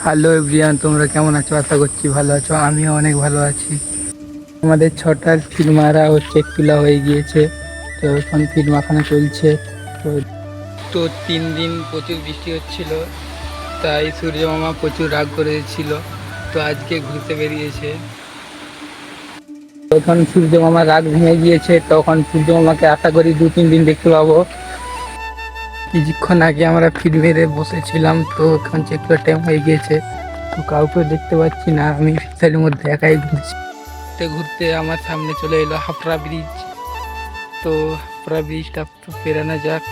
Hello everyone, তোমরা কেমন আছো? আশা করছি ভালো আছো। আমিও অনেক ভালো আছি। আমাদের 6টার ফিল্ম মারা ও চেক তোলা হয়ে গিয়েছে। তো এখন ফিল্ম মাখানো চলছে। তো তো 3 দিন প্রচুর বৃষ্টি হচ্ছিল, তাই সূর্য মামা প্রচুর রাগ করেছিল। তো আজকে ঘুরতে বেরিয়েছে। এখন সূর্য মামার রাগ ভেঙে গিয়েছে। তখন সূর্য মামাকে আশা করি 2-3 দিন দেখতে পাবো। কিছুক্ষণ আগে আমরা ফিল্ম মেরে বসেছিলাম, তো এখন চেক করার টাইম হয়ে গিয়েছে। তো কাউকে দেখতে পাচ্ছি না, আমি ফিসারির মধ্যে একাই ঘুরছি। ঘুরতে ঘুরতে আমার সামনে চলে এলো হাফড়া ব্রিজ। তো হাফড়া ব্রিজটা পেরানো যাক।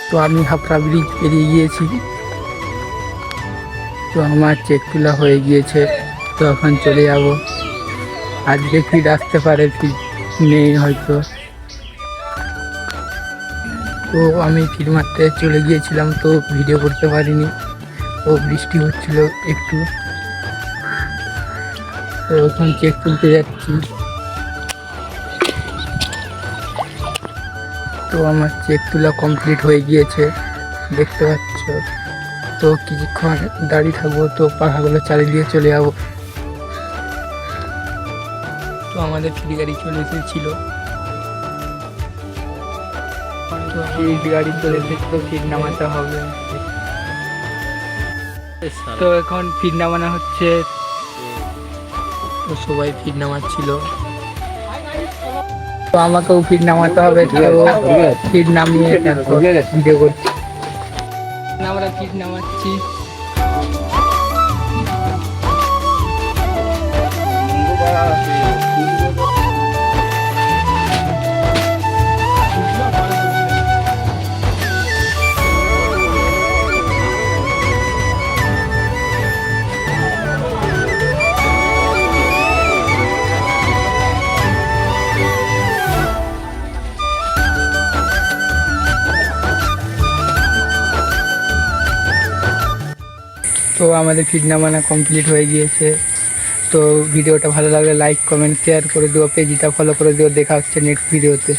তো আমি হাফড়া ব্রিজ পেরিয়ে গিয়েছি। তো আমার চেক তোলা হয়ে গিয়েছে। তো এখন চলে যাব। আজকে ফির আসতে পারে, ফির নেই হয়তো। তো আমি ফিল্ম মারতে চলে গিয়েছিলাম, তো ভিডিও করতে পারিনি। তো বৃষ্টি হচ্ছিল একটু। তো এখন চেক তুলতে যাচ্ছি। তো আমার চেক তোলা কমপ্লিট হয়ে গিয়েছে, দেখতে পাচ্ছ। তো কিছুক্ষণ দাঁড়িয়ে থাকবো, তো পাখাগুলো চালিয়ে দিয়ে চলে যাবো। তো আমাদের ফ্রি গাড়ি চলে এসেছিল। তো ফ্রি গাড়ি চলে এসেছে, তো ফির নামাতে হবে। তো এখন ফির নামানো হচ্ছে। তো সবাই ফির নামাচ্ছিল, তো আমাকেও ফির নামাতে হবে। তো ফির নামিয়ে ভিডিও করছি। আমরা ফির নামাচ্ছি। তো আমাদের ফিড নামানো কমপ্লিট হয়ে গিয়েছে। তো ভিডিওটা ভালো লাগলে লাইক কমেন্ট শেয়ার করে দিও, পেজটা ফলো করে দিও। দেখা হচ্ছে নেক্সট ভিডিওতে।